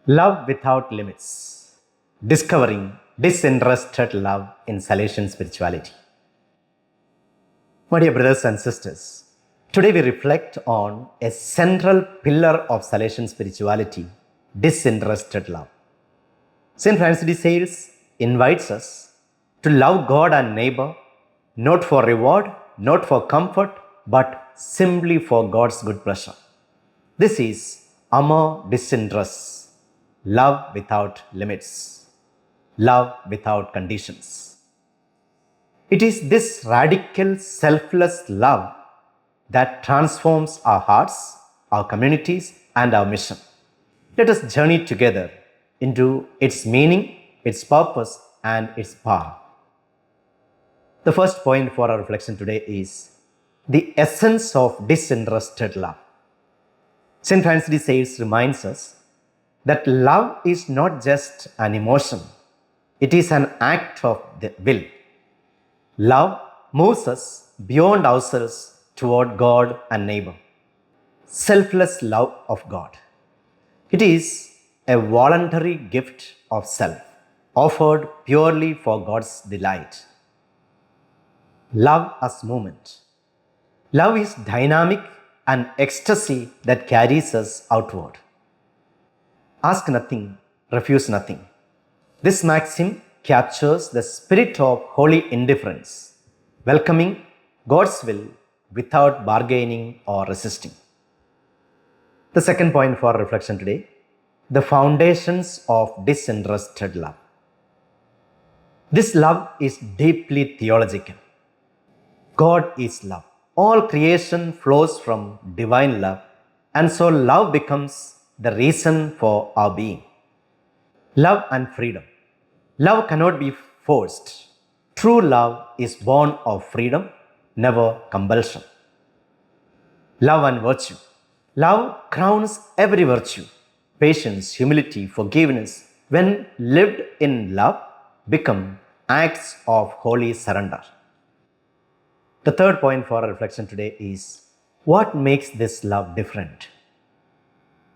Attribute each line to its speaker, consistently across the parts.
Speaker 1: Love without limits. Discovering disinterested love in Salesian spirituality. My dear brothers and sisters, today we reflect on a central pillar of Salesian spirituality, disinterested love. St. Francis de Sales invites us to love God and neighbor, not for reward, not for comfort, but simply for God's good pleasure. This is amor disinterested. Love without limits, love without conditions. It is this radical, selfless love that transforms our hearts, our communities, and our mission. Let us journey together into its meaning, its purpose, and its power. The first point for our reflection today is the essence of disinterested love. St. Francis de Sales reminds us that love is not just an emotion, it is an act of the will. Love moves us beyond ourselves toward God and neighbor. Selfless love of God. It is a voluntary gift of self, offered purely for God's delight. Love as movement. Love is dynamic and ecstasy that carries us outward. Ask nothing, refuse nothing. This maxim captures the spirit of holy indifference, welcoming God's will without bargaining or resisting. The second point for reflection today, the foundations of disinterested love. This love is deeply theological. God is love. All creation flows from divine love, and so love becomes the reason for our being. Love and freedom. Love cannot be forced. True love is born of freedom, never compulsion. Love and virtue. Love crowns every virtue. Patience, humility, forgiveness, when lived in love, become acts of holy surrender. The third point for our reflection today is what makes this love different?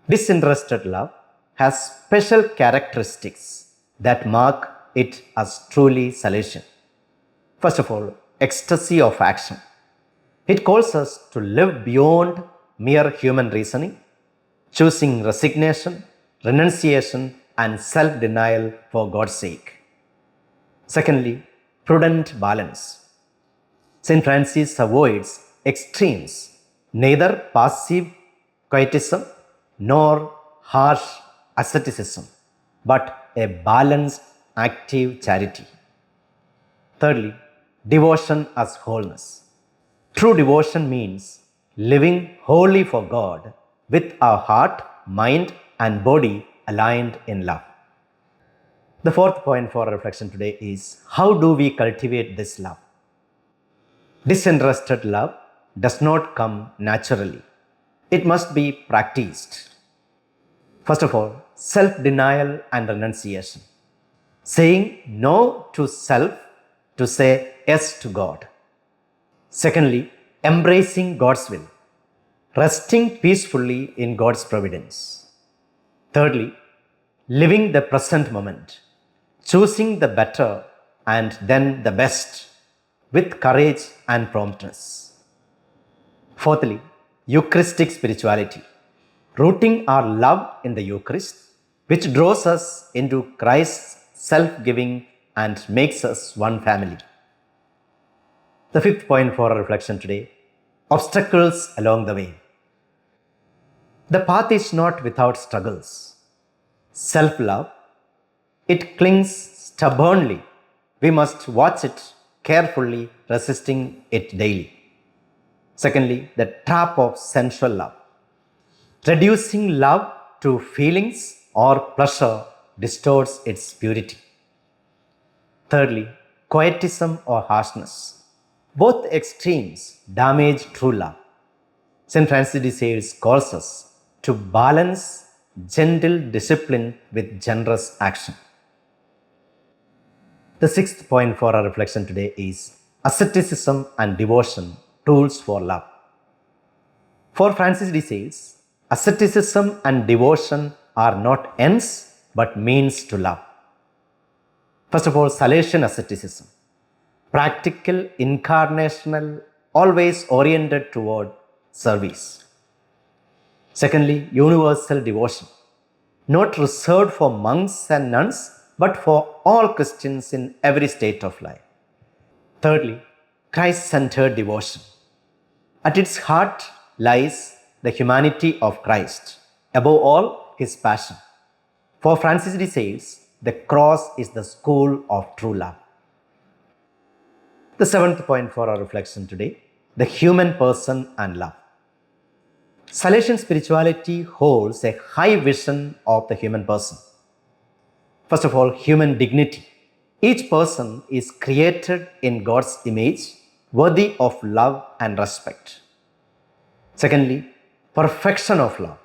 Speaker 1: Disinterested love has special characteristics that mark it as truly Salesian. First of all, ecstasy of action. It calls us to live beyond mere human reasoning, choosing resignation, renunciation, and self denial for God's sake. Secondly, prudent balance. St. Francis avoids extremes, neither passive quietism nor harsh asceticism, but a balanced, active charity. Thirdly, devotion as wholeness. True devotion means living wholly for God with our heart, mind, and body aligned in love. The fourth point for reflection today is how do we cultivate this love? Disinterested love does not come naturally. It must be practiced. First of all, self-denial and renunciation. Saying no to self to say yes to God. Secondly, embracing God's will. Resting peacefully in God's providence. Thirdly, living the present moment. Choosing the better and then the best with courage and promptness. Fourthly, Eucharistic spirituality. Rooting our love in the Eucharist, which draws us into Christ's self-giving and makes us one family. The fifth point for our reflection today, obstacles along the way. The path is not without struggles. Self-love, it clings stubbornly. We must watch it carefully, resisting it daily. Secondly, the trap of sensual love. Reducing love to feelings or pleasure distorts its purity. Thirdly, quietism or harshness. Both extremes damage true love. St. Francis de Sales calls us to balance gentle discipline with generous action. The sixth point for our reflection today is asceticism and devotion, tools for love. For Francis de Sales, asceticism and devotion are not ends but means to love. First of all, Salesian asceticism. Practical, incarnational, always oriented toward service. Secondly, universal devotion. Not reserved for monks and nuns, but for all Christians in every state of life. Thirdly, Christ-centered devotion. At its heart lies the humanity of Christ, above all, his passion. For Francis de Sales, the cross is the school of true love. The seventh point for our reflection today, the human person and love. Salesian spirituality holds a high vision of the human person. First of all, human dignity. Each person is created in God's image, worthy of love and respect. Secondly, perfection of love.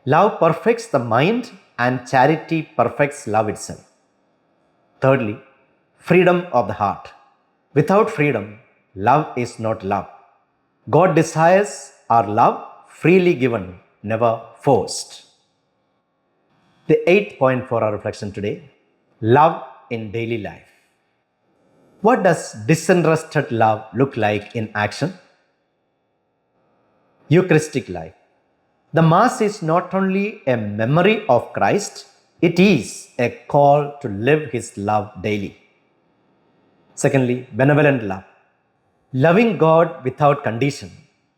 Speaker 1: Love perfects the mind and charity perfects love itself. Thirdly, freedom of the heart. Without freedom, love is not love. God desires our love freely given, never forced. The eighth point for our reflection today, love in daily life. What does disinterested love look like in action? Eucharistic life. The Mass is not only a memory of Christ, it is a call to live His love daily. Secondly, benevolent love. Loving God without condition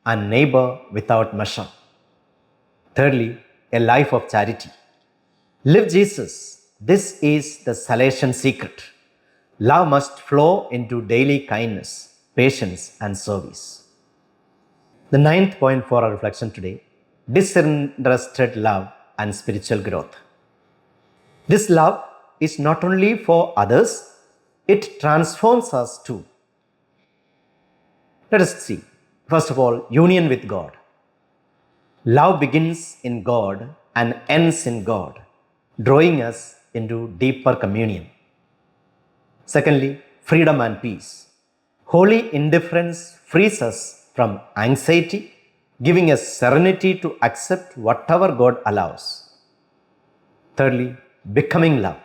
Speaker 1: and neighbor without measure. Thirdly, a life of charity. Live Jesus. This is the Salesian secret. Love must flow into daily kindness, patience, and service. The ninth point for our reflection today, disinterested love and spiritual growth. This love is not only for others, it transforms us too. Let us see. First of all, union with God. Love begins in God and ends in God, drawing us into deeper communion. Secondly, freedom and peace. Holy indifference frees us from anxiety, giving us serenity to accept whatever God allows. Thirdly, becoming love.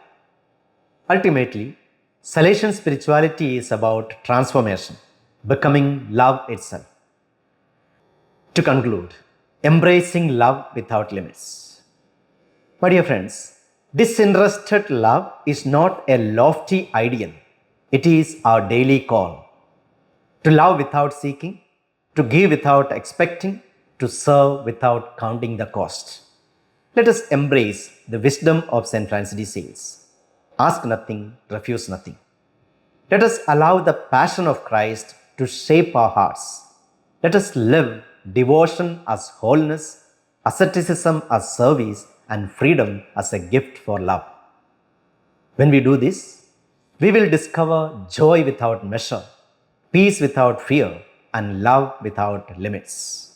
Speaker 1: Ultimately, Salesian spirituality is about transformation, becoming love itself. To conclude, embracing love without limits. My dear friends, disinterested love is not a lofty ideal. It is our daily call. To love without seeking, to give without expecting, to serve without counting the cost. Let us embrace the wisdom of St. Francis de Sales. Ask nothing, refuse nothing. Let us allow the passion of Christ to shape our hearts. Let us live devotion as wholeness, asceticism as service, and freedom as a gift for love. When we do this, we will discover joy without measure, peace without fear, and love without limits.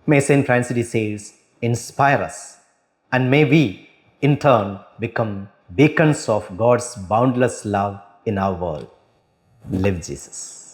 Speaker 1: May St. Francis de Sales inspire us, and may we, in turn, become beacons of God's boundless love in our world. Live Jesus.